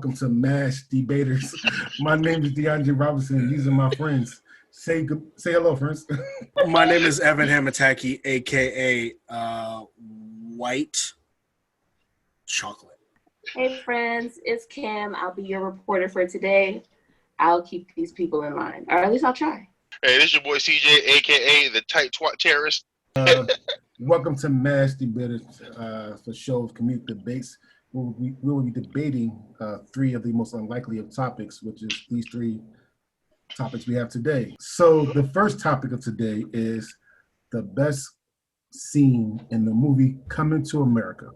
welcome to Mash Debaters. My name is DeAndre Robinson. These are my friends. Say hello, friends. My name is Evan Hamataki, a.k.a. White Chocolate. Hey, friends. It's Kim. I'll be your reporter for today. I'll keep these people in line. Or at least I'll try. Hey, this is your boy CJ, a.k.a. the tight twat terrorist. Welcome to Mash Debaters, the show of commute debates. We will be debating three of the most unlikely of topics, which is these three topics we have today. So the first topic of today is the best scene in the movie Coming to America.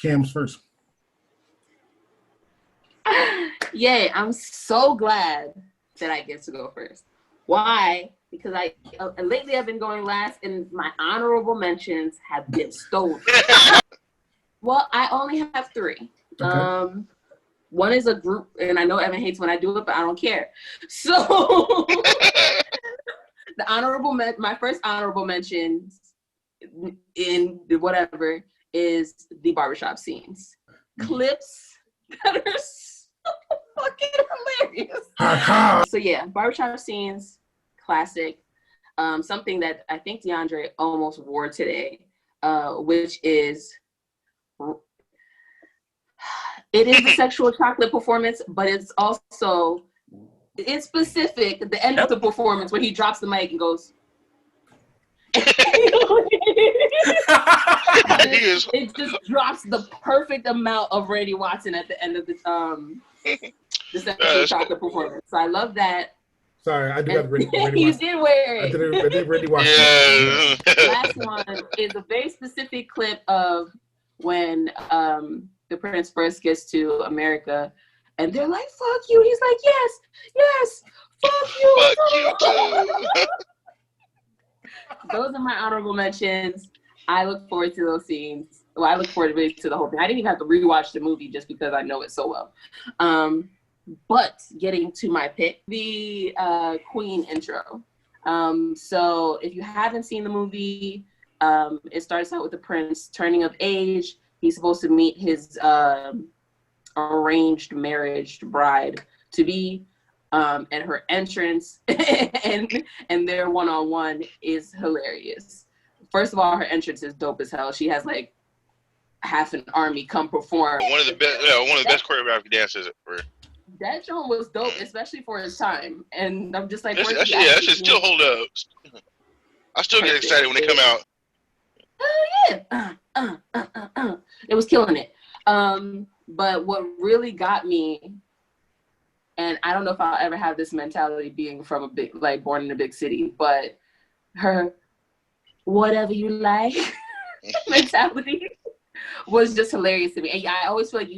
Cam's first. Yay, I'm so glad that I get to go first. Why? Because lately I've been going last and my honorable mentions have been stolen. Well, I only have three. Okay. One is a group, and I know Evan hates when I do it, but I don't care. So my first honorable mention in whatever is the barbershop scenes. Clips that are so fucking hilarious. So yeah, barbershop scenes, classic. Something that I think DeAndre almost wore today, which is, it is a sexual chocolate performance, but it's also, it's specific at the end of the performance when he drops the mic and goes, it just drops the perfect amount of Randy Watson at the end of the sexual chocolate performance. So I love that. Sorry, I do have Randy You Watson. did wear it. I did Randy Watson. Yeah. Last one is a very specific clip of when the prince first gets to America, and they're like, "Fuck you." He's like, "Yes, fuck you." Fuck you too. Those are my honorable mentions. I look forward to those scenes. Well, I look forward to the whole thing. I didn't even have to rewatch the movie just because I know it so well. But getting to my pick, the Queen intro. So if you haven't seen the movie, it starts out with the prince turning of age. He's supposed to meet his arranged marriage bride to be, and her entrance and their one-on-one is hilarious. First of all, her entrance is dope as hell. She has like half an army come perform. One of the best choreographed dances ever. That joint was dope, especially for his time. And I'm just like, That should still hold up. I still get excited when they come out. Oh yeah, it was killing it. But what really got me, and I don't know if I'll ever have this mentality being from a big, like born in a big city, but her whatever you like mentality was just hilarious to me. And I always feel like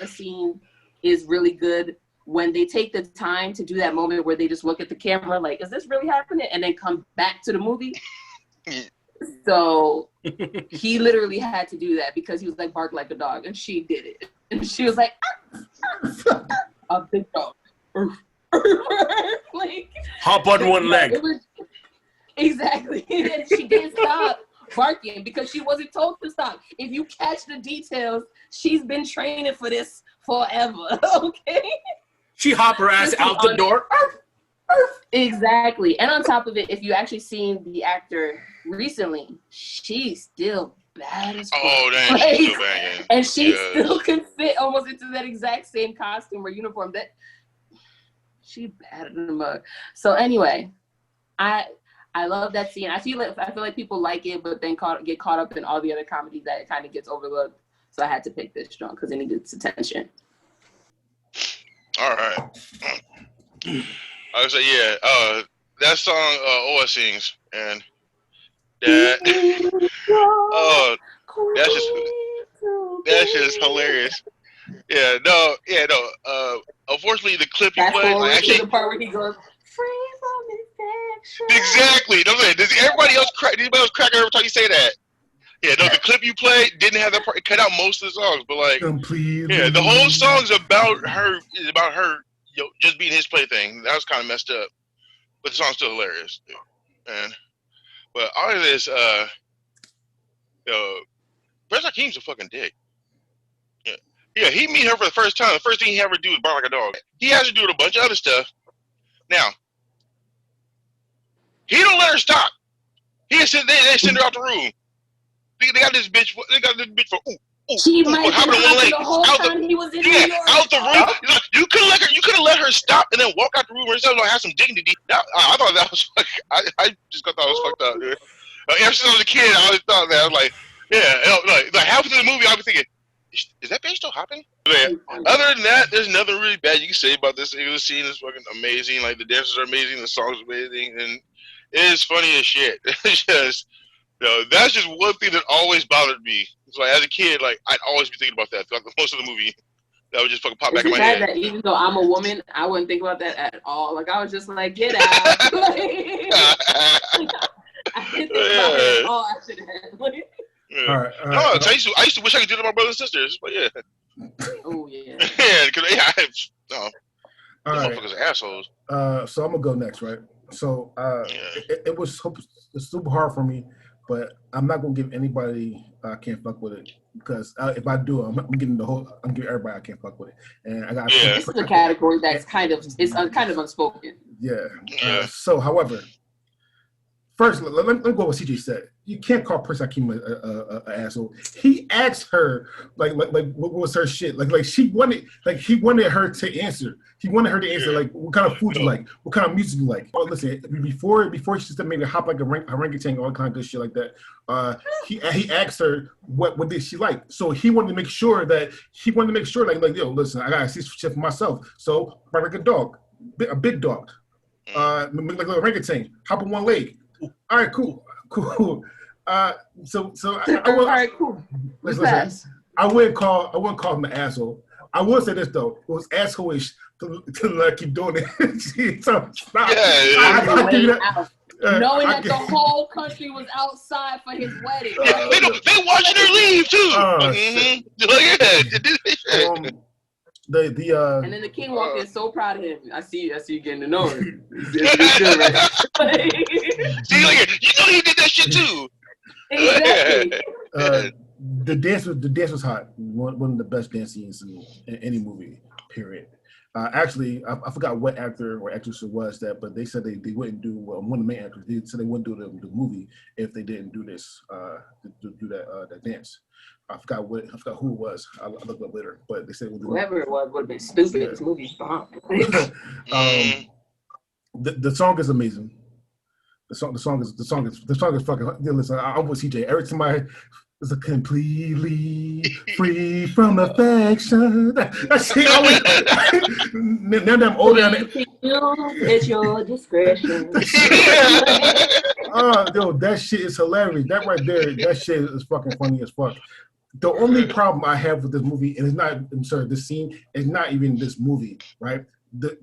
a scene is really good when they take the time to do that moment where they just look at the camera like, is this really happening? And then come back to the movie. So he literally had to do that because he was like, bark like a dog, and she did it. And she was like, a big dog. Like, hop on one leg. Exactly. And she didn't stop barking because she wasn't told to stop. If you catch the details, she's been training for this forever. Okay? She hop her ass out the door. Exactly. And on top of it, if you actually seen the actor recently, she's still bad as fuck. Oh, damn, like, she's still banging. And she still can fit almost into that exact same costume or uniform. That she bad in the mug. So anyway, I love that scene. I feel like people like it, but then get caught up in all the other comedy that it kind of gets overlooked. So I had to pick this strong because it needed its attention. All right. I was like, yeah, that song OS sings, and that that's just hilarious. Unfortunately, the clip you played, actually the part where he goes free from infection. Exactly. Does anybody else crack every time you say that? Yeah, no, the clip you played didn't have that part. It cut out most of the songs, but like, completely. Yeah, the whole song's about her. Just being his plaything. That was kind of messed up, but the song's still hilarious. But all of this, Prince Hakeem's a fucking dick. Yeah, Yeah, he meet her for the first time. The first thing he ever do is bark like a dog. He has to do a bunch of other stuff. Now, he don't let her stop. They send her out the room. They got this bitch. They got this bitch for She might have hopping been on one leg. the whole time he was in New York. Out the room. You could have let her stop and then walk out the room herself and have some dignity. I thought that was I just thought that was fucked up, dude. Ever since I was a kid, I always thought that. I was like, yeah, like half of the movie, I was thinking, is that bitch still hopping? Yeah. Other than that, there's nothing really bad you can say about this. The scene is fucking amazing. Like the dances are amazing, the songs are amazing, and it is funny as shit. It's just, that's just one thing that always bothered me. So like, as a kid, like I'd always be thinking about that throughout most of the movie. That would just fucking pop back in my head. That even though I'm a woman, I wouldn't think about that at all. Like I was just like, get out. I didn't think about it at all after that. Yeah. All right. I used to wish I could do it to my brothers and sisters, but yeah. Oh yeah. Yeah, because all right. Motherfuckers are assholes. So I'm gonna go next, right? So it was super hard for me, but I'm not gonna give anybody I can't fuck with it because if I do, I'm giving everybody I can't fuck with it, and I got. Yeah. This is a category that's kind of unspoken. Yeah. So, however. First, let me go with CJ said. You can't call Prince Hakeem an asshole. He asked her like what was her shit? Like he wanted her to answer. He wanted her to answer like what kind of food you like, what kind of music you like. Oh, listen, before she just made her hop like a orangutan, all kind of good shit like that. He asked her what did she like. So he wanted to make sure like yo, listen, I gotta see shit for myself. So bark like a dog, a big dog, like a orangutan, hop on one leg. All right, cool. So all right, cool. Listen, I wouldn't call him an asshole. I would say this though, it was asshole-ish to keep doing it. So stop. Knowing that the whole country was outside for his wedding. They watching her leave too. And then the king walked in so proud of him. I see you getting to know him. It's good, right? See, you know he did that shit too. Exactly. The dance was hot. One of the best dance scenes in any movie. Period. Actually, I forgot what actor or actress it was but they said they wouldn't do one of the main actors. They said they wouldn't do the movie if they didn't do this do that dance. I forgot who it was. I'll look it up later. But they said whoever it was would have been stupid. Yeah. This movie's bomb. The song is amazing. The song is fucking. Listen, I'm with CJ. Every time is a completely free from affection. That shit always. Now that I'm older, it's your discretion. That shit is hilarious. That right there, that shit is fucking funny as fuck. The only problem I have with this movie, and this scene is not even this movie, right? The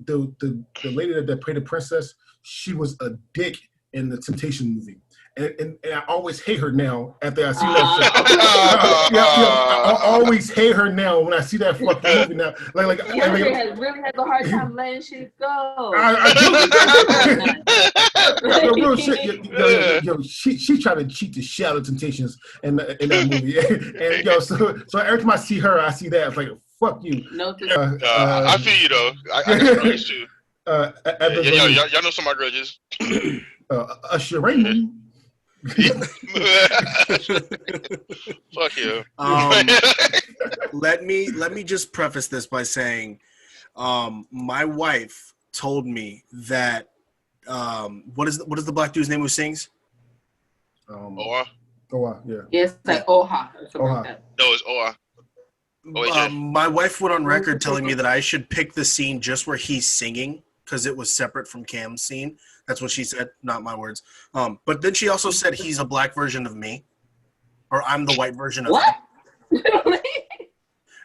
lady that played the princess, she was a dick in the Temptation movie. And I always hate her now after I see that shit. I always hate her now when I see that fucking movie now. Has really had a hard time letting shit go. Real shit. She tried to cheat the shit out of Temptations in that movie. And so every time I see her, I see that. It's like, fuck you. I feel you though. I can relate too. Y'all know some of my grudges. Usher Raymond. Fuck you. Let me just preface this by saying, my wife told me that what is the black dude's name who sings? Oha. Oha, yeah. Yes, like Oha. Like that. No, it's Oha. My wife went on record telling me that I should pick the scene just where he's singing because it was separate from Cam's scene. That's what she said, not my words. But then she also said he's a black version of me, or I'm the white version of him.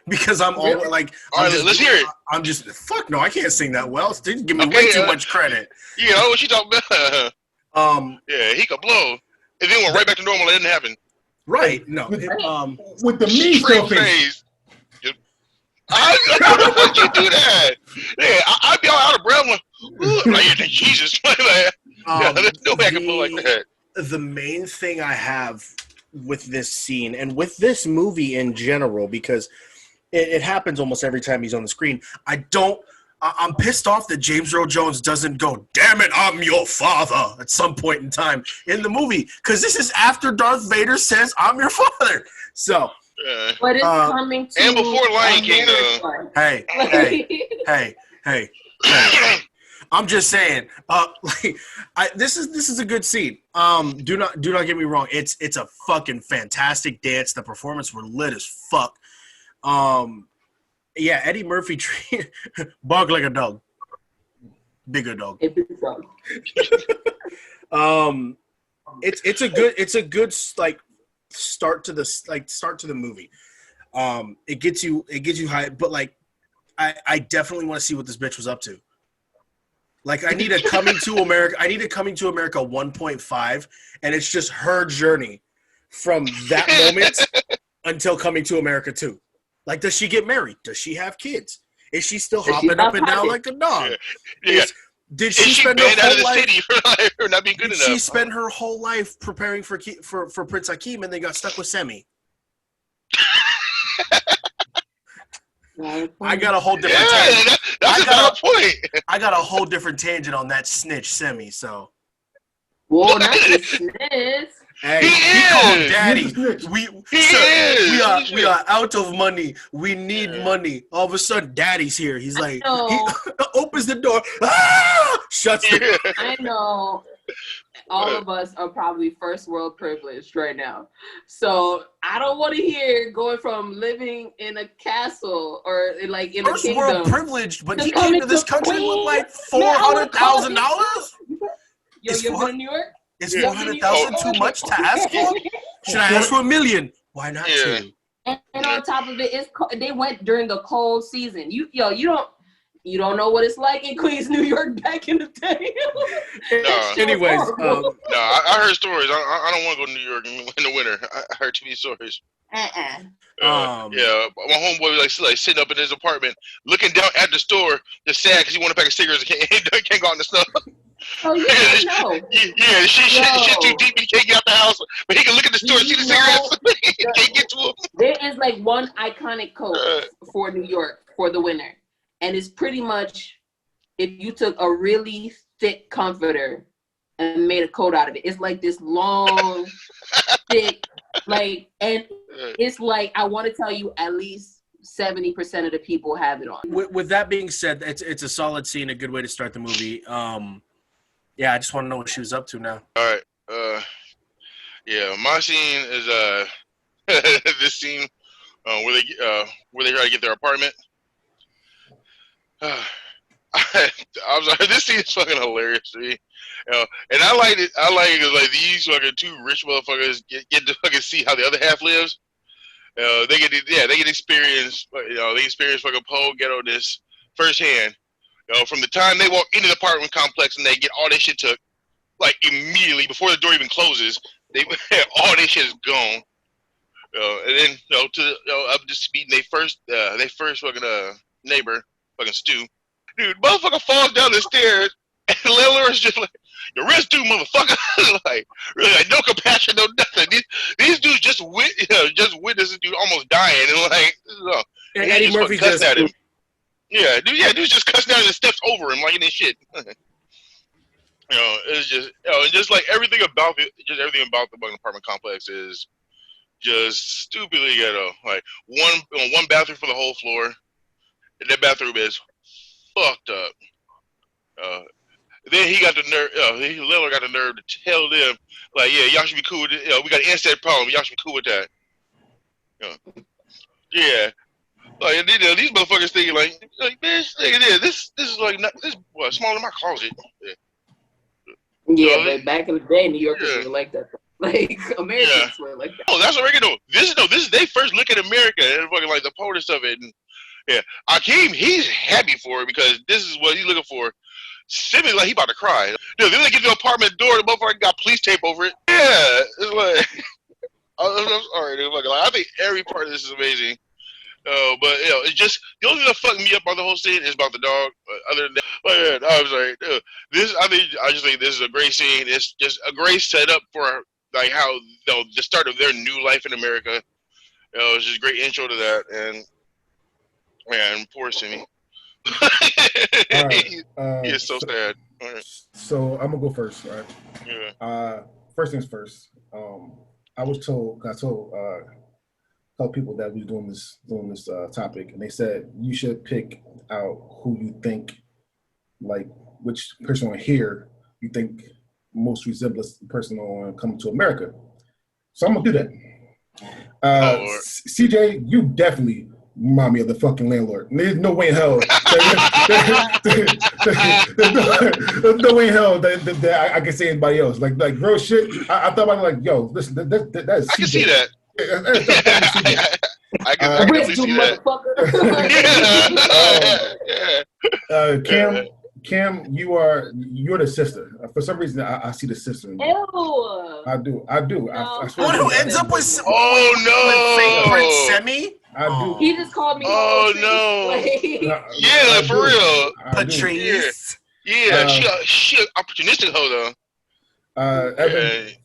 Because I'm all like, all right, let's hear it. I'm just fuck no, I can't sing that well. Didn't give me way too much credit. Yeah, I know what she talking about. Yeah, he could blow. And then went right back to normal. It didn't happen. Right? No. With the mean face. I don't know why you do that. Yeah, I'd be all out of breath. Like, Jesus. There's no way I can blow like that. The main thing I have with this scene and with this movie in general, because It happens almost every time he's on the screen. I'm pissed off that James Earl Jones doesn't go, damn it, I'm your father at some point in time in the movie. Because this is after Darth Vader says, I'm your father. So. But it's coming to and before Lion King, Hey. I'm just saying. This is a good scene. Do not get me wrong. It's a fucking fantastic dance. The performance were lit as fuck. Yeah, Eddie Murphy bark like a dog. Bigger dog. It's a good like start to the movie. It gets you high, but like I definitely want to see what this bitch was up to. Like I need a Coming to America 1.5, and it's just her journey from that moment until Coming to America 2. Like, does she get married? Does she have kids? Is she still hopping up and down like a dog? Yeah. Did she spend her whole life for not being good enough? She spent her whole life preparing for Prince Hakeem, and they got stuck with Semi. I got a whole different tangent. That's a valid point. I got a whole different tangent on that snitch Semi. So, well, not the snitch. Hey, he called daddy. We are out of money. We need money. All of a sudden, daddy's here. He's like, he opens the door. Shuts it. I know. All of us are probably first world privileged right now. So I don't want to hear going from living in a castle or like in first a kingdom. World privileged, but he came to this country with like $400,000. Yo, you been in New York? Is 400,000 too much to ask for? Should I ask for $1 million? Why not two? And on top of it, they went during the cold season. You don't know what it's like in Queens, New York back in the day. Anyways, I heard stories. I don't want to go to New York in the winter. I heard too many stories. Yeah, my homeboy was like sitting up in his apartment, looking down at the store, just sad because he wanted a pack of cigarettes and can't go out in the snow. Oh yeah, I know. Yeah, shit too deep. He can't get out the house, but he can look at the store and see the cigarettes. He can't get to them. There is like one iconic coat for New York for the winter, and it's pretty much if you took a really thick comforter and made a coat out of it. It's like this long, thick, like, and it's like I want to tell you at least 70% of the people have it on. With that being said, it's a solid scene, a good way to start the movie. Yeah, I just want to know what she was up to now. All right. Yeah, my scene is this scene where they try to get their apartment. I'm sorry, this scene is fucking hilarious to me. And I like it. I like it because like these fucking two rich motherfuckers get to fucking see how the other half lives. They get experience. They experience fucking pole ghetto-ness firsthand. From the time they walk into the apartment complex and they get all their shit took, like immediately before the door even closes, all their shit is gone. And then up to speed, they first fucking neighbor, fucking Stu, dude, motherfucker falls down the stairs, and the landlord's just like, "Your rent's due, motherfucker." Like really, like no compassion, no nothing. These dudes just witnessed this dude almost dying, and like, and Eddie Murphy just at him. Dude's just cussing down and steps over him like in his shit. It's just, just like everything about the fucking apartment complex is just stupidly ghetto. Like one bathroom for the whole floor, and that bathroom is fucked up. Then he got the nerve. Lillard got the nerve to tell them, like, yeah, y'all should be cool with it. We got an instant problem. Y'all should be cool with that. Yeah. Like these motherfuckers thinking like bitch, look at this. This is like smaller than my closet. Yeah, but back in the day, New Yorkers were like that. Like Americans were like that. Oh, that's what we're gonna do. This is they first look at America and fucking like the POTUS of it. And Akeem, he's happy for it because this is what he's looking for. Simmy like he about to cry. Dude, then they get to the apartment door, the motherfucker got police tape over it. Yeah, it's like I'm sorry, dude. Fucking, like, I think every part of this is amazing. But it's just the only thing that fucked me up on the whole scene is about the dog. Other than that, I'm sorry. I just think this is a great scene. It's just a great setup for like how the start of their new life in America. It's just a great intro to that, and Man, poor Simi. All right. He is so sad. All right. So I'm gonna go first. All right. Yeah. First things first. I told a couple people that we were doing this topic, and they said you should pick out who you think, like which person on here you think most resembles the person on Coming to America. So I'm gonna do that. Lord. CJ, you definitely remind me of the fucking landlord. There's no way in hell. There's no way in hell that I can say anybody else. Like real shit. I thought about it like, yo, listen, that's CJ. I can see that. I can definitely see that. Cam, you're the sister. For some reason, I see the sister in you. Ew. I do. No. I swear One to who God. ends up with Oh Prince no! Semi? I do. He just called me. Oh no! Yeah, for real. Patrice. Yeah, she opportunistic hoe though.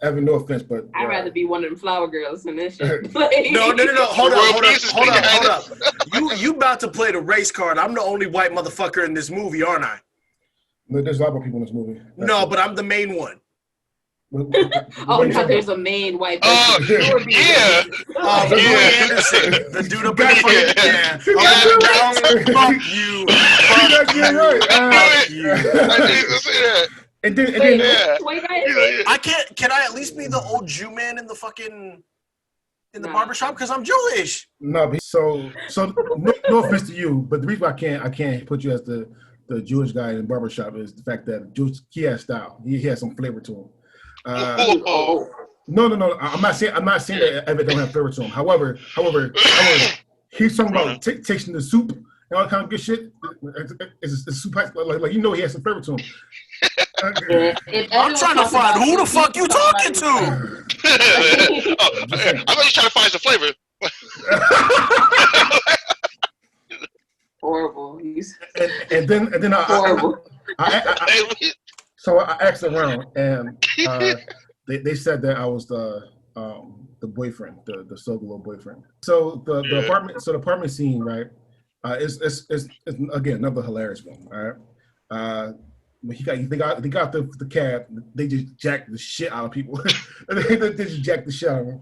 Evan, no offense, but I'd rather be one of them flower girls than this shit. No. Hold World up. You about to play the race card. I'm the only white motherfucker in this movie, aren't I? there's a lot more people in this movie. No, but I'm the main one. Oh, now there's a main white person. Oh, yeah. Louis Anderson, the dude up in the fucking Fuck you. You're right. Fuck you. I didn't even say that. And then I can't. Can I at least be the old Jew man in the fucking the barbershop? Because I'm Jewish. No, so no offense to you, but the reason why I can't put you as the Jewish guy in the barbershop is the fact that he has style. He has some flavor to him. No. I'm not saying that Evan don't have flavor to him. However, he's talking about tasting the soup and all that kind of good shit. It's soup like he has some flavor to him. I'm trying to find who the fuck you talking to. I thought you were trying to find some flavor. Horrible. And then Horrible. So I asked around, and they said that I was the boyfriend, the solo boyfriend. So the apartment scene, right? It's again another hilarious one. All right. They got the cab. They just jacked the shit out of people. they just jacked the shit out of them.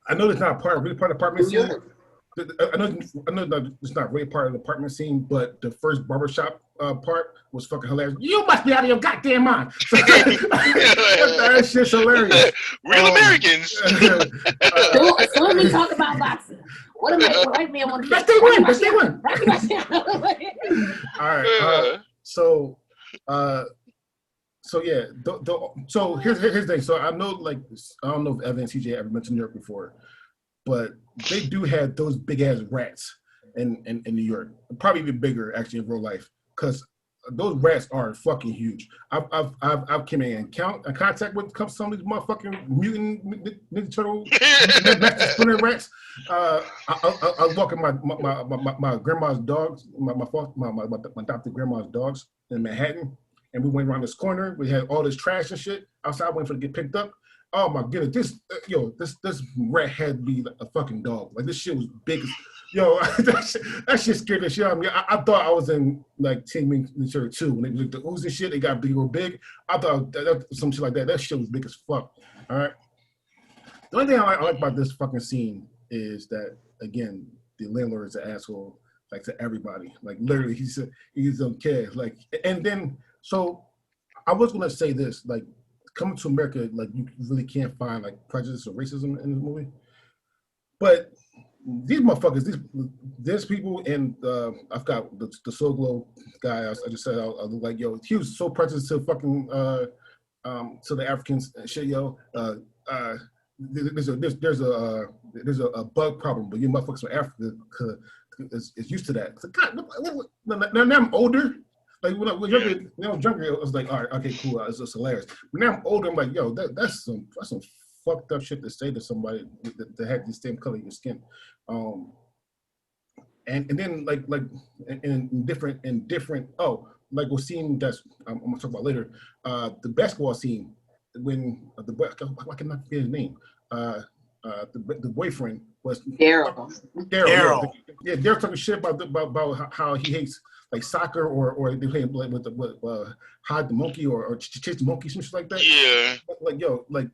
I know it's not part of the apartment scene. I know it's not really part of the apartment scene, but the first barbershop part was fucking hilarious. You must be out of your goddamn mind. That shit's hilarious. Real Americans. Soon we talk about boxing. What am I? White man want to Let's stay one. All right. So yeah. So here's the thing. So I know, like, I don't know if Evan and CJ ever been to New York before, but they do have those big ass rats in New York. Probably even bigger actually in real life, because those rats are fucking huge. I've came in contact with some of these motherfucking mutant Ninja Turtle splinter rats. I was walking my grandma's dogs, my adopted grandma's dogs in Manhattan, and we went around this corner. We had all this trash and shit outside, waiting for it to get picked up. Oh my goodness, this rat had to be a fucking dog. Like, this shit was big as, that shit scared the shit out of me. I thought I was in like Teen Ninja Turtle 2 when they did the ooze and shit. They got big or big. I thought that some shit like that. That shit was big as fuck. All right. The only thing I like about this fucking scene is that, again, the landlord is an asshole, like, to everybody. Like, literally, he don't care. Like, and then so I was gonna say this, like, Coming to America, like, you really can't find like prejudice or racism in this movie, but these motherfuckers, these people, and I forgot the Soul Glow guy. I just said I was like, yo, he was so prejudiced to fucking to the Africans and shit, yo. There's a bug problem, but you motherfuckers from Africa is used to that. So, God, now I'm older. Like, when I was younger, I was like, all right, okay, cool, it's just hilarious. But now I'm older, I'm like, yo, that's some fucked up shit to say to somebody that had the same color of your skin. And then like in different like we're seeing that's I'm gonna talk about later, the basketball scene when I cannot forget his name. the boyfriend was Daryl. Daryl. Yeah, Daryl talking shit about how he hates like soccer or they play with the hide the monkey or chase the monkey, some shit like that. Yeah. Like yo, like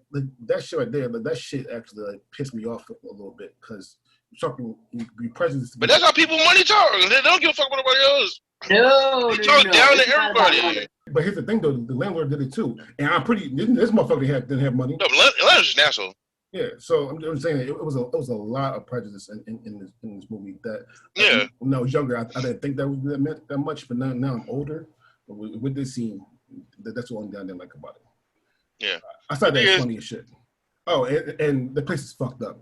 that shit right there, that shit actually like pissed me off a little bit because you're talking be prejudice. But that's how people money talk. They don't give a fuck about nobody else. No, They talk down to it's not about everybody. money. But here's the thing though, the landlord did it too, and I'm pretty. This motherfucker didn't have money. No, Atlanta's just an asshole. Yeah, so I'm saying it was a lot of prejudice in this movie that Yeah. when I was younger I didn't think that meant that much, but now I'm older. With this scene, that's the only thing I didn't like about it. Yeah, I thought that Yeah. was funny as shit. Oh, and the place is fucked up.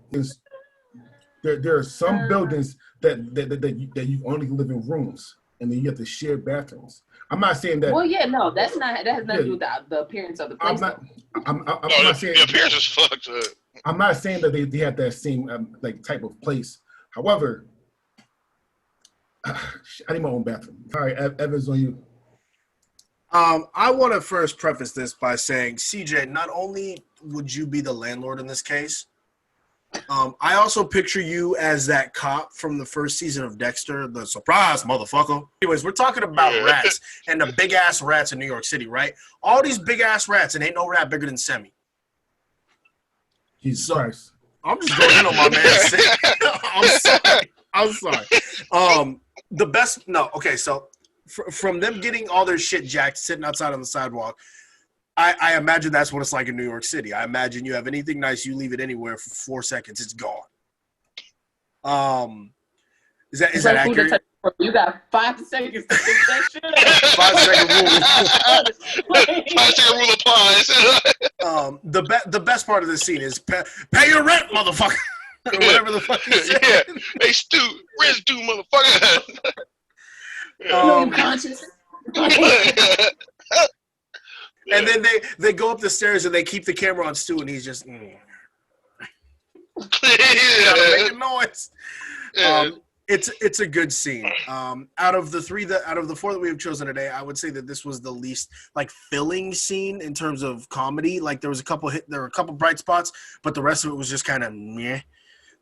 There are some buildings that you only live in rooms, and then you have to share bathrooms. I'm not saying that. Well, yeah, no, that has nothing to do with the appearance of the place. I'm No, not saying the appearance is fucked up. I'm not saying that they have that same like type of place. However, I need my own bathroom. All right, Evans, on you. I want to first preface this by saying, CJ, not only would you be the landlord in this case, I also picture you as that cop from the first season of Dexter, the surprise motherfucker. Anyways, we're talking about rats and the big ass rats in New York City, right? All these big ass rats, and ain't no rat bigger than Semi. Jesus So- Christ. I'm just going in on my man. I'm sorry. The best, no, okay, so from them getting all their shit jacked, sitting outside on the sidewalk, I imagine that's what it's like in New York City. I imagine you have anything nice, you leave it anywhere for 4 seconds, it's gone. Is that accurate? You got 5 seconds to fix that shit up. 5 second rule. 5 second rule applies. The best part of this scene is pay your rent, motherfucker. Or whatever the fuck he said. Yeah, hey Stu, rent's due, motherfucker. You conscious? And then they go up the stairs and they keep the camera on Stu, and he's just gotta make a noise. It's a good scene. Out of the 4 that we have chosen today, I would say that this was the least like filling scene in terms of comedy. Like there were a couple bright spots, but the rest of it was just kind of meh.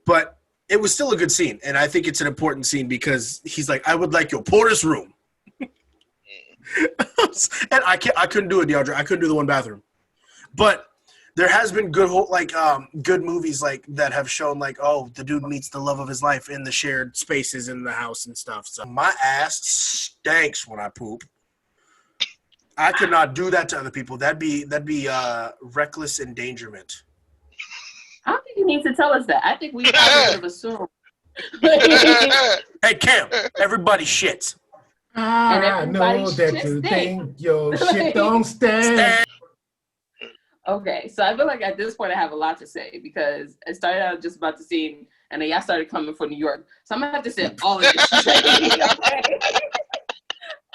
But it was still a good scene, and I think it's an important scene because he's like, "I would like your porter's room," and I couldn't do it, DeAndre. I couldn't do the one bathroom, but there has been good movies like that have shown like, oh, the dude meets the love of his life in the shared spaces in the house and stuff. So my ass stinks when I poop. I could not do that to other people. That'd be reckless endangerment. I don't think you need to tell us that. I think we probably would have assumed. Hey, Cam, everybody shits. I know that you think your shit don't stand. Okay, so I feel like at this point I have a lot to say because it started out just about the scene and then y'all started coming for New York. So I'm going to have to say all of this. Okay?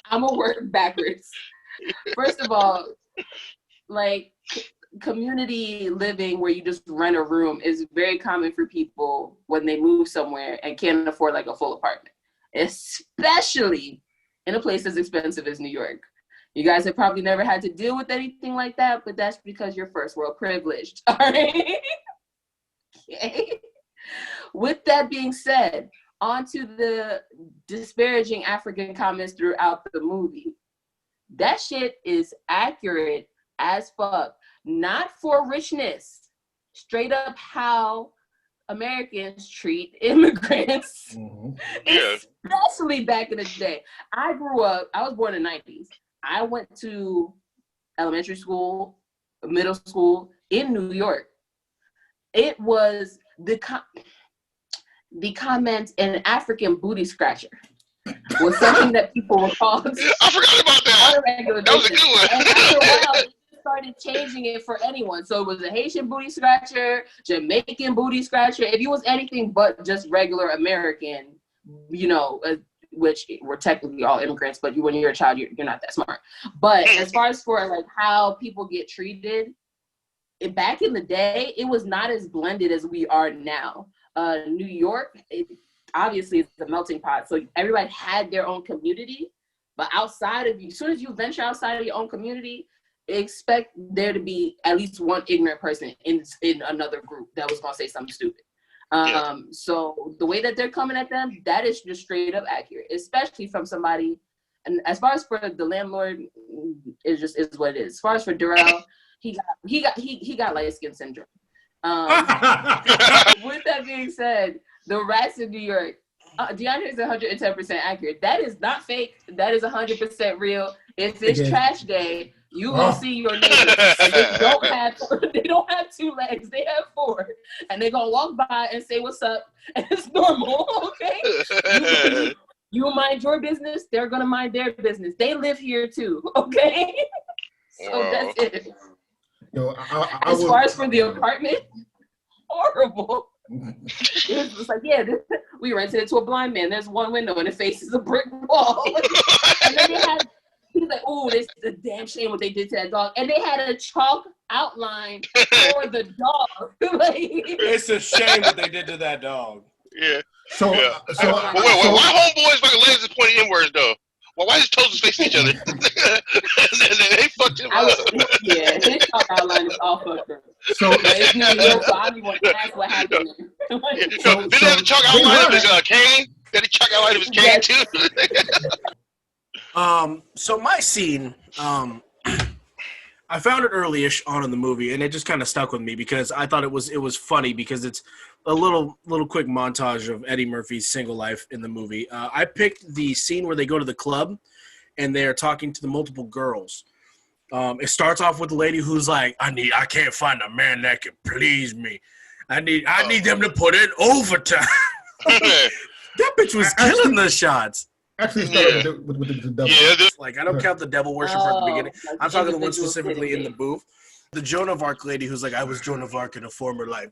I'm going to work backwards. First of all, like community living where you just rent a room is very common for people when they move somewhere and can't afford like a full apartment, especially in a place as expensive as New York. You guys have probably never had to deal with anything like that, but that's because you're first world privileged. All right. Okay. With that being said, on to the disparaging African comments throughout the movie. That shit is accurate as fuck. Not for richness. Straight up how Americans treat immigrants. Mm-hmm. Yeah. Especially back in the day. I was born in the 90s. I went to elementary school, middle school in New York. It was the comment an African booty scratcher was something that people were called. I forgot about that. On a regular That was a basis. good one. And after a while, they started changing it for anyone. So it was a Haitian booty scratcher, Jamaican booty scratcher. If you was anything but just regular American, which we're technically all immigrants, but when you're a child, you're not that smart. But as far as for like how people get treated, back in the day, it was not as blended as we are now. New York, obviously it's a melting pot, so everybody had their own community. But outside of you, as soon as you venture outside of your own community, expect there to be at least one ignorant person in another group that was gonna say something stupid. So the way that they're coming at them, that is just straight up accurate, especially from somebody. And as far as for the landlord, is what it is. As far as for Darrell, he got light skin syndrome. With that being said, the rats in New York, DeAndre is 110% accurate. That is not fake. That is 100% real. If it's trash day, you will see your neighbors. And they don't have 2 legs. They have 4. And they're going to walk by and say, what's up? And it's normal, okay? You mind your business. They're going to mind their business. They live here too, okay? So that's it. Yo, as far as for the apartment, horrible. It was like, we rented it to a blind man. There's one window and it faces a brick wall. And then he's like, oh, this is a damn shame what they did to that dog. And they had a chalk outline for the dog. It's a shame what they did to that dog. Yeah. So why homeboys fucking legs is pointing inwards though? Why his toes is facing each other? They fucked him up. Yeah, his chalk outline is all fucked up. So it's New York, so I don't even want to ask what happened there. Did they have the chalk outline of his cane? Did he chalk outline of his cane too? So my scene, I found it early-ish on in the movie, and it just kind of stuck with me because I thought it was funny because it's a little quick montage of Eddie Murphy's single life in the movie. I picked the scene where they go to the club and they're talking to the multiple girls. It starts off with the lady who's like, I can't find a man that can please me. I need them to put in overtime. That bitch was killing the shots. Actually, started with the devil. Yeah, like I don't count the devil worshiper at the beginning. I'm talking the one specifically in the booth. The Joan of Arc lady who's like, I was Joan of Arc in a former life.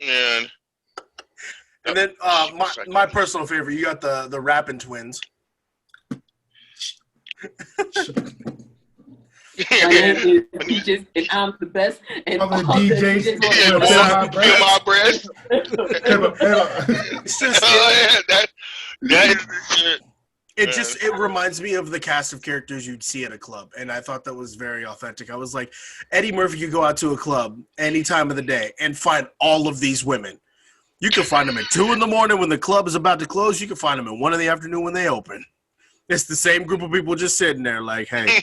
Man. And then my personal favorite, you got the rapping twins. And I'm the best. And all the DJs. My breast. It's just it reminds me of the cast of characters you'd see at a club, and I thought that was very authentic. I was like, Eddie Murphy could go out to a club any time of the day and find all of these women. You can find them at 2 a.m. when the club is about to close. You can find them at 1 p.m. when they open. It's the same group of people just sitting there like, hey.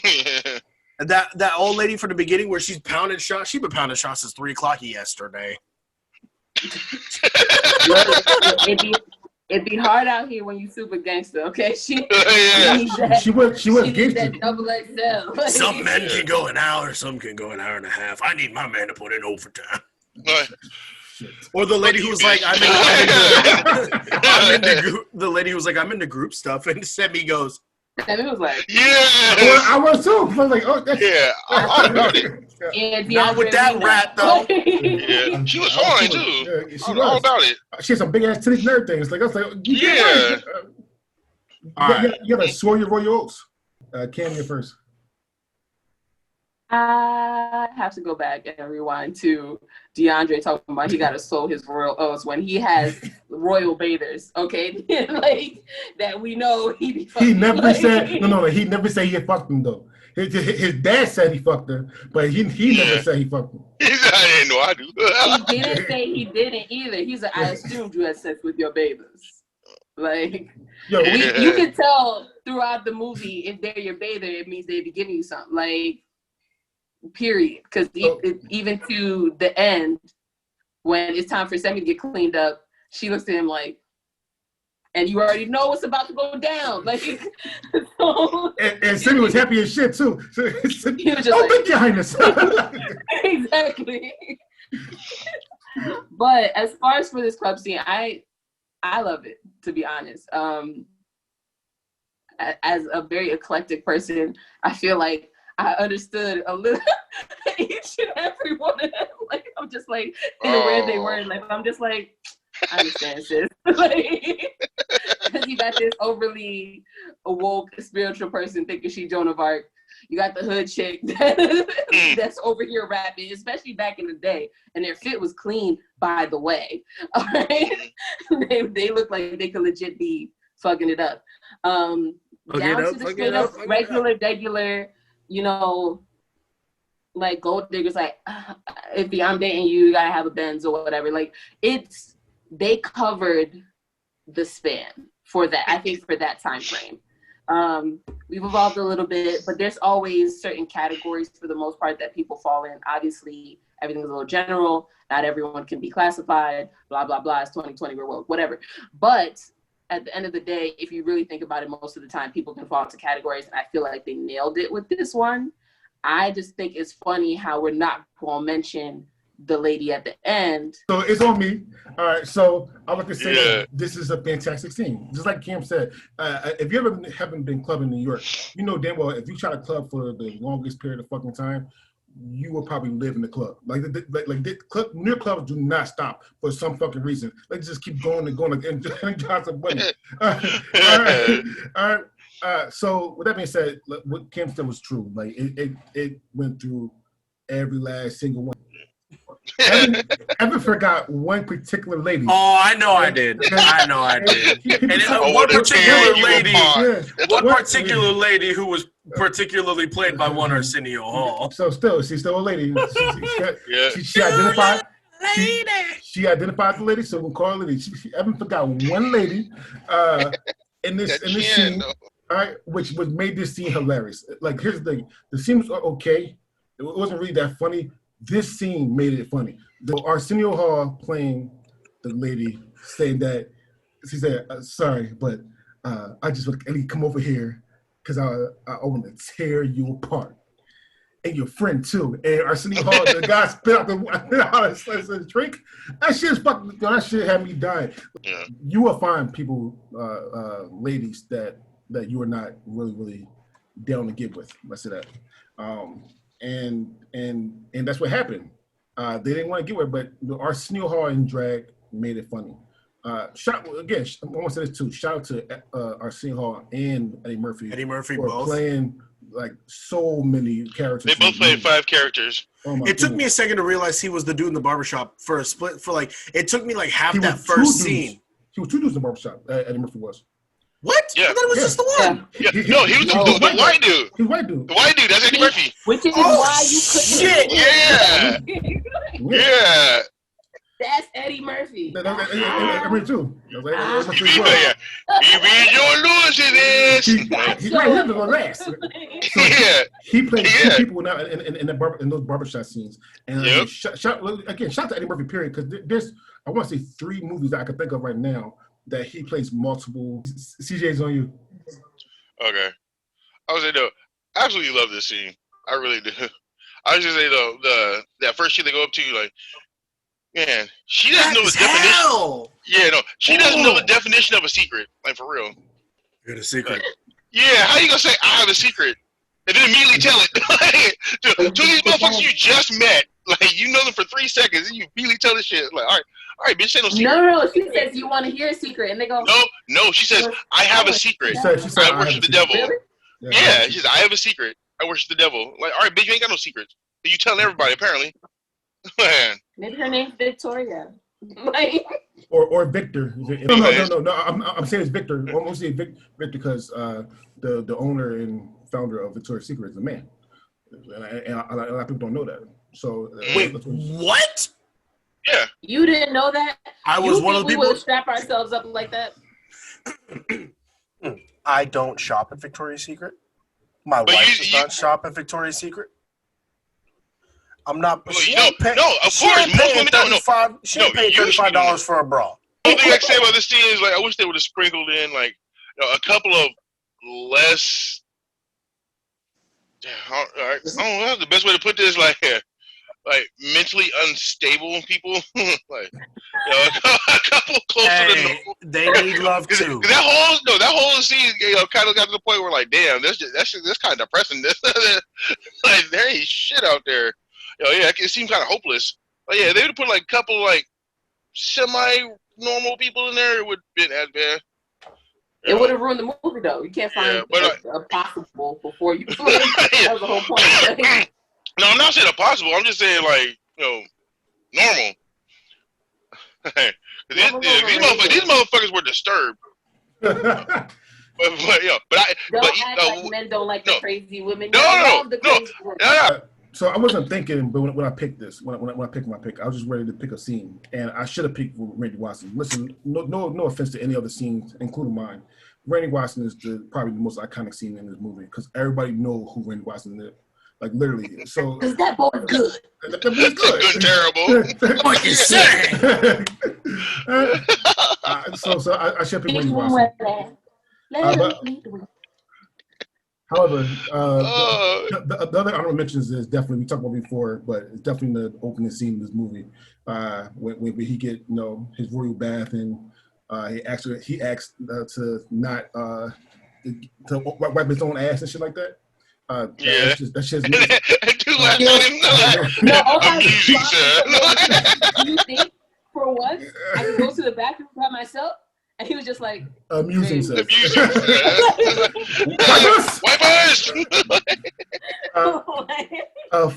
And that old lady from the beginning where she's pounding shots, she's been pounding shots since 3 o'clock yesterday. It'd be hard out here when you super gangster, okay? She was gangster. That double XL. Some men can go an hour, some can go an hour and a half. I need my man to put in overtime. Or the lady who was like, the lady who was like, I'm into group stuff, and Semi goes, and it was like, yeah. I was too. I was like, oh, that's I about it. Not with that rat though. Yeah, she was fine too. Yeah, she was all about it. She had some big ass titties and everything. It's like I was like, yeah. All right. You gotta swear your royal oats. Cam, you first. I have to go back and rewind to DeAndre talking about he got to sow his royal oats when he has royal bathers, okay? Like, that we know he never said, no, he never said he had fucked them, though. His dad said he fucked her, but he never said he fucked them. I didn't know I do. He didn't say he didn't either. He's like, I assumed you had sex with your bathers. Like, you can tell throughout the movie if they're your bather, it means they be giving you something. Like, period. Because even to the end, when it's time for Sammy to get cleaned up, she looks at him like, and you already know what's about to go down. Like, so, and Sammy was happy as shit too. So, he was just thank you, Highness. Exactly. But as far as for this club scene, I love it, to be honest. As a very eclectic person, I feel like I understood a little each and every one of them. Like, I'm just like, in a way they were. Like, I'm just like, I understand, sis. Like, because you got this overly woke spiritual person thinking she Joan of Arc. You got the hood chick that's over here rapping, especially back in the day. And their fit was clean, by the way. All right? They look like they could legit be fucking it up. Down to the straight up regular you know, like gold diggers, like if I'm dating you, you gotta have a Benz or whatever. Like they covered the span for that. I think for that time frame. We've evolved a little bit, but there's always certain categories for the most part that people fall in. Obviously, everything's a little general. Not everyone can be classified. Blah blah blah. It's 2020. We're woke. Whatever. But at the end of the day, if you really think about it, most of the time people can fall into categories, and I feel like they nailed it with this one. I just think it's funny how we're not going to mention the lady at the end. So it's on me. All right. So I like to say that this is a fantastic scene. Just like Cam said, if you ever haven't been clubbing in New York, you know damn well if you try to club for the longest period of fucking time, you will probably live in the club. New York clubs do not stop for some fucking reason. They just keep going and going and got some money. All right. So with that being said, what Cam said was true. Like it went through every last single one. Ever forgot one particular lady? Oh, I know I did. I know I did. And one particular lady who was particularly played by one Arsenio Hall. So she's still a lady. She identified. She identified the lady, so we'll call her lady. She haven't forgot one lady in this scene. All right, which made this scene hilarious. Like here's the thing: the scene was okay. It wasn't really that funny. This scene made it funny. The Arsenio Hall playing the lady saying that she said, "Sorry, but I just want to come over here because I want to tear you apart and your friend too." And Arsenio Hall, the guy spit out the drink. That shit had me dying. Yeah. You will find people, ladies that you are not really down to get with. Let's say that. And that's what happened. They didn't want to get with, but the Arsenio Hall in drag made it funny. I want to say this too. Shout out to Arsenio Hall and Eddie Murphy. For both playing like so many characters. They both played 5 characters. It took me a second to realize he was the dude in the barbershop for a split. It took me like half that first scene. He was 2 dudes in the barbershop. Eddie Murphy was. What? Yeah. I thought it was just the one. Yeah. No, he was the white dude. He was white dude. The white dude. That's Eddie Murphy. Which is why you couldn't. Shit. Yeah. That's Eddie Murphy. I mean, too. You read your losing He's right here to the last. So he played 2 people now in those barbershop scenes. And shout to Eddie Murphy, period, because there's, I want to say 3 movies that I can think of right now that he plays multiple. CJ's on you. Okay. I was say though, I absolutely love this scene. I really do. I was just say though, that first scene they go up to you like, man, she doesn't know the definition. Yeah, no, she doesn't know the definition of a secret. Like for real. You got a secret. Yeah, how you gonna say I have a secret and then immediately tell it to these motherfuckers you just met? Like you know them for 3 seconds and you immediately tell this shit. Like, all right, bitch, say no secret. No. She says you want to hear a secret, and they go. No. She says I have a secret. She said, I worship the devil. Really? Yeah, she says I have a secret. I worship the devil. Like, all right, bitch, you ain't got no secrets. You telling everybody apparently. Man. Maybe her name's Victoria. Like. Or Victor. No. I'm saying it's Victor. I'm gonna say Victor because the owner and founder of Victoria's Secret is a man, and a lot of people don't know that. So wait, what? Yeah. You didn't know that? I was one of the people. We would strap ourselves up like that. I don't shop at Victoria's Secret. My wife does not shop at Victoria's Secret. I'm not. Well, no, of course. Most women don't know. She didn't pay $35 for a bra. The only thing I can say about this scene is like I wish they would have sprinkled in like a couple of less. All right, I don't know the best way to put this. Like mentally unstable people, like a couple closer to normal. They need love too. That whole scene, kind of got to the point where like, damn, that's kind of depressing. Like there ain't shit out there. It seemed kind of hopeless. But yeah, they would have put like a couple like semi-normal people in there. It would have been as bad. It would have ruined the movie though. You can't find a possible before you. That was the whole point. No, I'm not saying impossible. I'm just saying like normal. These motherfuckers were disturbed. Don't act like men don't like the crazy women. No, Love the crazy women. So I wasn't thinking, but when I picked this, when I picked my pick, I was just ready to pick a scene, and I should have picked Randy Watson. Listen, no offense to any other scenes, including mine. Randy Watson is probably the most iconic scene in this movie because everybody know who Randy Watson is. Like literally, so because that boy is good. That boy's good. Good, terrible. What you saying? So I should pick Randy Watson. However, the other honorable mentions is definitely we talked about before, but it's definitely the opening scene in this movie when he get his royal bath and he asked to not to wipe his own ass and shit like that. That's just Dude laughed at him. Amusing, sir. Do you think for once I could go to the bathroom by myself? And he was just like, amusing, sir. Wipe us!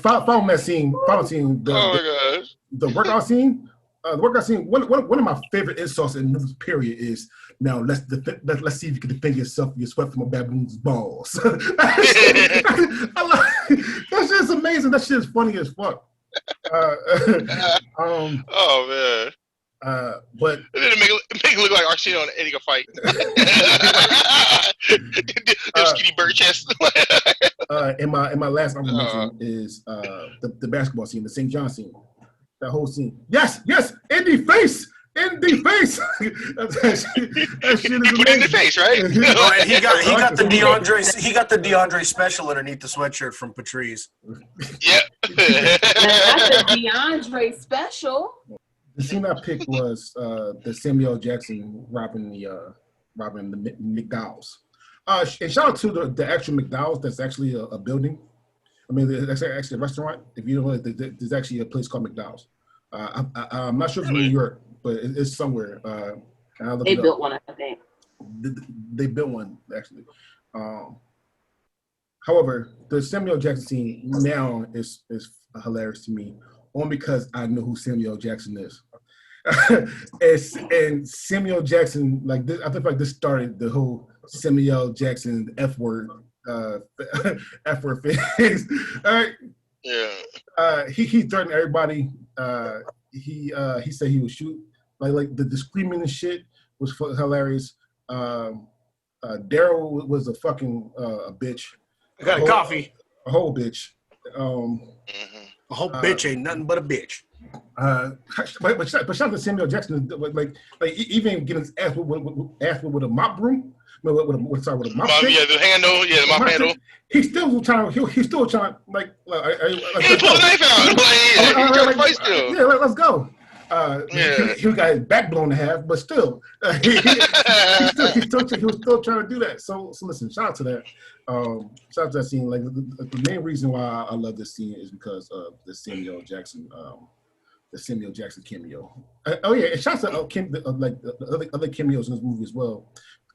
Follow that scene. The workout scene. The workout scene. One of my favorite insults in this period is now let's see if you can defend yourself. You're sweat from a baboon's balls. That shit's amazing. That shit's funny as fuck. Oh man. But it didn't make it look like Arsenio and Eddie can fight. Skinny bird chest. And my last honorable mention is the basketball scene, the St. John scene. That whole scene. Yes, in the face. That shit is put it in the face, right? And he got the DeAndre special underneath the sweatshirt from Patrice. Yeah. That's the DeAndre special. The scene I picked was the Samuel Jackson robbing the McDowell's. And shout out to the actual McDowell's. That's actually a building. I mean, that's actually a restaurant. If you don't know, there's actually a place called McDowell's. I'm not sure if it's in New York, but it's somewhere. They built one, I think. They built one, actually. However, the Samuel Jackson scene now is hilarious to me, only because I know who Samuel Jackson is. and Samuel Jackson, like this, I think like this started the whole Samuel Jackson F word phase. All right. Yeah. He threatened everybody. He said he would shoot. Like the screaming and shit was hilarious. Daryl was a fucking a bitch. I got a coffee. A whole bitch. A whole bitch ain't nothing but a bitch. But shout out to Samuel Jackson, like even getting his ass with a mop broom. With a mop stick. Yeah, the handle. Yeah, the mop handle. He's still trying. He's still trying. He pulled the knife out. Yeah, let's go. He got his back blown in half, but still, he was still trying to do that. So listen, shout out to that. Shout out to that scene. Like the main reason why I love this scene is because of the Samuel Jackson cameo. Oh yeah, and shout out to the other cameos in this movie as well.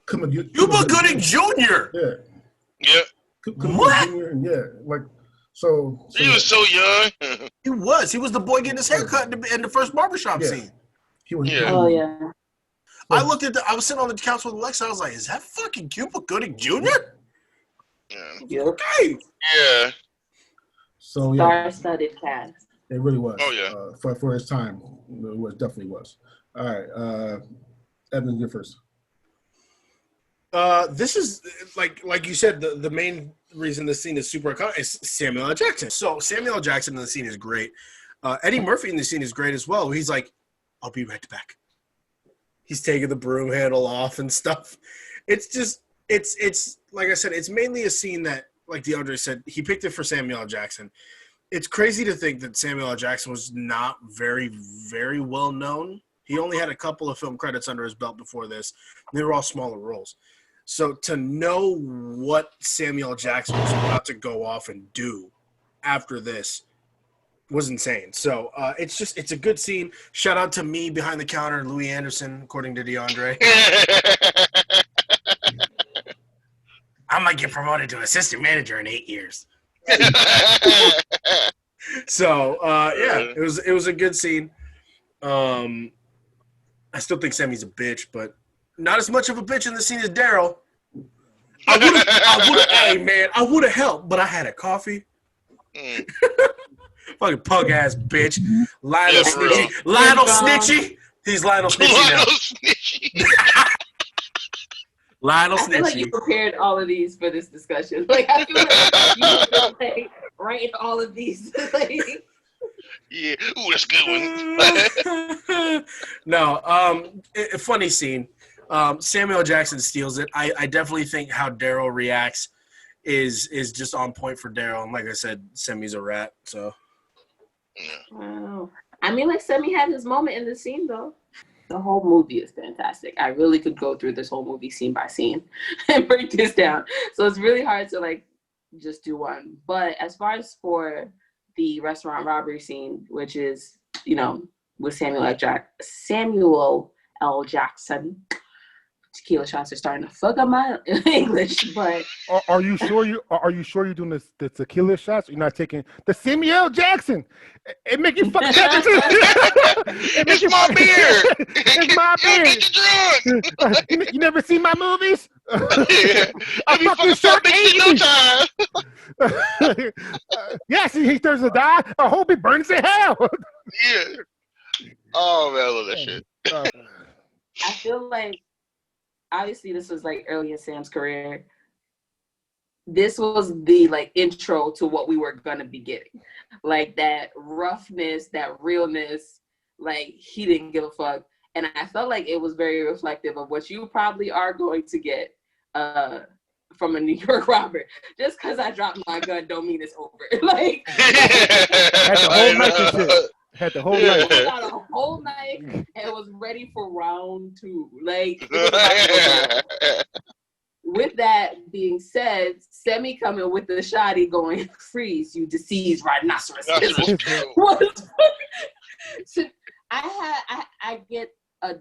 Cuba Gooding Jr. Yeah. What? Yeah, like so he was so young. He was the boy getting his hair cut in the first barbershop scene. He was. Yeah. Oh yeah. I looked at I was sitting on the couch with Alexa. I was like, "Is that fucking Cuba Gooding Jr.?" Yeah. Okay. Yeah. So yeah. Star-studded cast. It really was. Oh yeah. For his time, it definitely was. All right, Evan, you're first. This is like you said, the main reason this scene is super iconic is Samuel L. Jackson. So Samuel L. Jackson in the scene is great. Eddie Murphy in the scene is great as well. He's like, "I'll be right back." He's taking the broom handle off and stuff. It's just it's like I said, it's mainly a scene that, like DeAndre said, he picked it for Samuel L. Jackson. It's crazy to think that Samuel L. Jackson was not very, very well known. He only had a couple of film credits under his belt before this. They were all smaller roles. So to know what Samuel Jackson was about to go off and do after this was insane. So it's a good scene. Shout out to me behind the counter, Louis Anderson, according to DeAndre. I might get promoted to assistant manager in 8 years. So it was a good scene. I still think Sammy's a bitch, but not as much of a bitch in the scene as Daryl. Hey man, I would have helped, but I had a coffee. Mm. Fucking pug ass bitch. Lionel Yeah, for real. Snitchy. Lionel Snitchy. He's Lionel Snitchy now. Lionel Snitchy. Lionel I feel like you Snitchy. prepared all of these for this discussion. Like I feel like you were like writing all of these. Like, Yeah. Ooh, that's a good one. No, a funny scene. Samuel Jackson steals it. I definitely think how Daryl reacts is just on point for Daryl. And like I said, Semi's a rat. So wow. I mean, like Semi had his moment in the scene though. The whole movie is fantastic. I really could go through this whole movie scene by scene and break this down. So it's really hard to like just do one. But as far as for the restaurant robbery scene, which is, you know, with Samuel L. Jackson. Tequila shots are starting to fuck up my English, but Are you sure you're doing the tequila shots? You're not taking the Samuel Jackson. It make you fucking It's my beer. It's my It'll beer. get you drunk. You never seen my movies? Yeah. I I'll be fucking fucking shark bitch ate in no me. time. Yes, he turns to die. I hope he burns in hell. Yeah. Oh man, I love that shit. I feel like obviously this was like early in Sam's career. This was the like intro to what we were gonna be getting. Like that roughness, that realness, like he didn't give a fuck. And I felt like it was very reflective of what you probably are going to get from a New York robber. Just because I dropped my gun don't mean it's over. Like Had the whole knife and shit. Had the whole knife. pulled out a whole knife and was ready for round two. Like it was about to go down. With that being said, Semi coming with the shotty going, freeze, you diseased rhinoceros. So I get a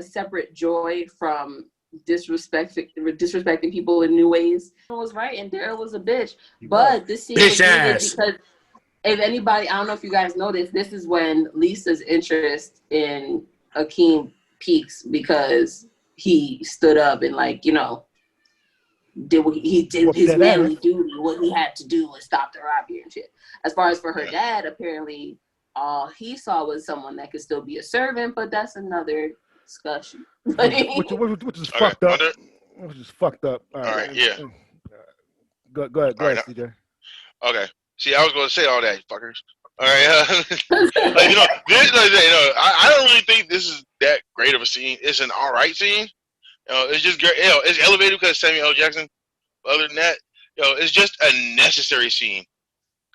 separate joy from disrespecting people in new ways. It was right, and Daryl was a bitch. But this scene was needed because if anybody, I don't know if you guys know this is when Lisa's interest in Akeem peaks because he stood up and like, you know, did his manly duty. What he had to do was stop the robbery and shit. As far as for her dad, apparently all he saw was someone that could still be a servant, but that's another discussion. which is fucked up. Which is fucked up. All right, yeah. Go ahead, CJ. Okay. See, I was going to say all that, fuckers. All right. Like, you know, I don't really think this is that great of a scene. It's an all right scene. It's just great. It's elevated because Samuel L. Jackson. Other than that, it's just a necessary scene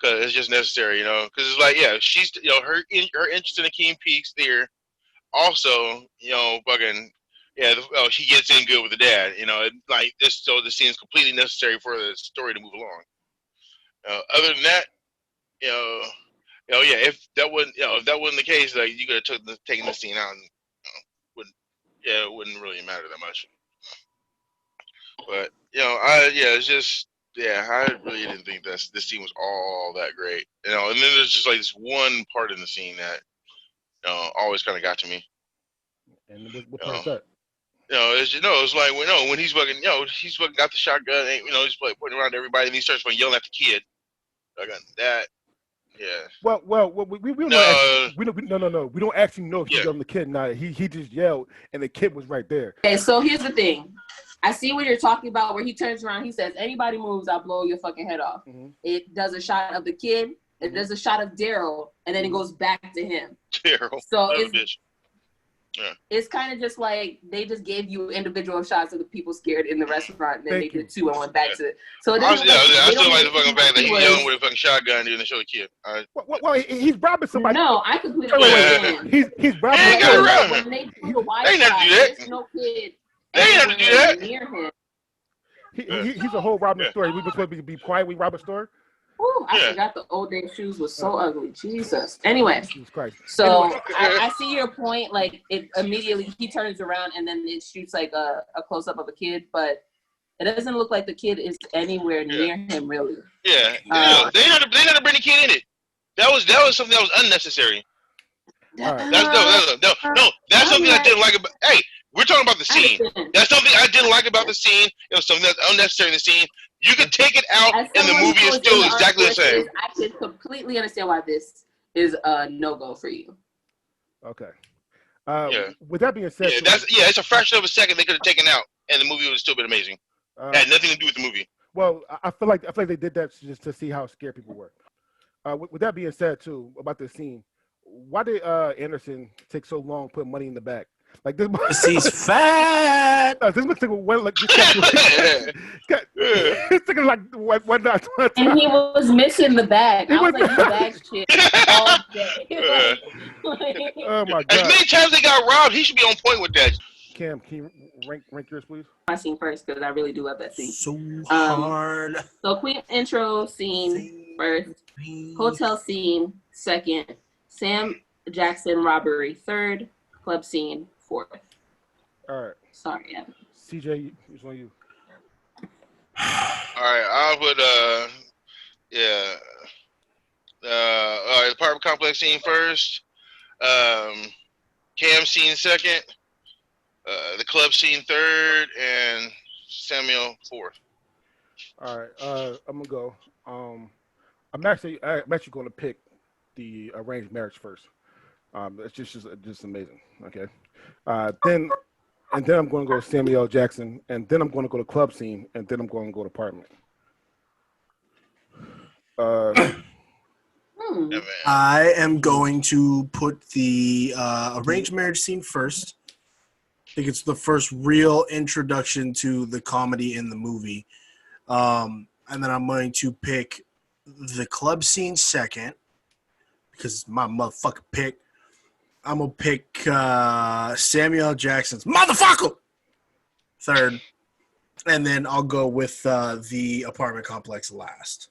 because it's just necessary. Because it's like, yeah, she's, her interest in Akeem peaks there. Also, fucking, yeah, she gets in good with the dad. Like this, so the scene is completely necessary for the story to move along. Other than that, yeah, if that wasn't the case, like you could have taken the scene out and it wouldn't really matter that much. But it's just I really didn't think this scene was all that great. And then there's just like this one part in the scene that always kind of got to me. And what part is that? It's like when he's fucking he's fucking got the shotgun and he's like pointing around to everybody and he starts fucking yelling at the kid. That. Yeah. Well, we don't no. We don't actually know if he yelled at the kid. Nah, he just yelled, and the kid was right there. Okay, so here's the thing. I see what you're talking about, where he turns around, he says, "Anybody moves, I'll blow your fucking head off." Mm-hmm. It does a shot of the kid, it does a shot of Daryl, and then it goes back to him. Daryl. So it's kind of just like they just gave you individual shots of the people scared in the restaurant, and then they did two and went back to it. So I still like the fucking fact that he's yelling with a fucking shotgun during the show the kid. Well, he's robbing somebody. No, I completely understand. He's robbing somebody. When they do the wide they ain't have to do that. there's no kid. They ain't have to do that. Near him. He's a whole robbing story. We were supposed to be quiet. We rob a store. Ooh, I forgot the old day shoes was so ugly. Jesus. Anyway, Jesus Christ. So I see your point. Like it immediately he turns around and then it shoots like a close up of a kid, but it doesn't look like the kid is anywhere near him really. Yeah. They had to bring the kid in it. That was something that was unnecessary. Right. That's something I didn't like about. Hey, We're talking about the I scene. understand. That's something I didn't like about the scene. It was something that's unnecessary in the scene. You can take it out, As and the someone movie who is was in still the exactly the armed same. forces, I can completely understand why this is a no-go for you. Okay. Yeah. With that being said, Yeah, too, it's a fraction of a second they could have taken out, and the movie would have still been amazing. It had nothing to do with the movie. well, I feel like they did that just to see how scared people were. With that being said, too, about this scene, why did Anderson take so long putting money in the bag? Like this, He's fat. this looks like it's thinking like one not. And he was missing the bag. I was like, you bag shit all day. Oh my As god! many times they got robbed, he should be on point with that. Cam, can you rank yours, please? My scene first because I really do love that scene. So hard. So Queen intro scene first, hotel scene second, Sam Jackson robbery third, club scene fourth. All right, Sorry, Evan. CJ, which one you? All right, I would all right, apartment complex scene first, Cam scene second, the club scene third, and Samuel fourth. All right, I'm gonna go. I'm actually going to pick the arranged marriage first. It's just amazing. Okay, then I'm going to go Samuel L. Jackson, and then I'm going to go to club scene, and then I'm going to go to apartment. Yeah, man. I am going to put the arranged marriage scene first. I think it's the first real introduction to the comedy in the movie. And then I'm going to pick the club scene second because it's my motherfucking pick. I'm going to pick Samuel L. Jackson's motherfucker third. And then I'll go with the apartment complex last.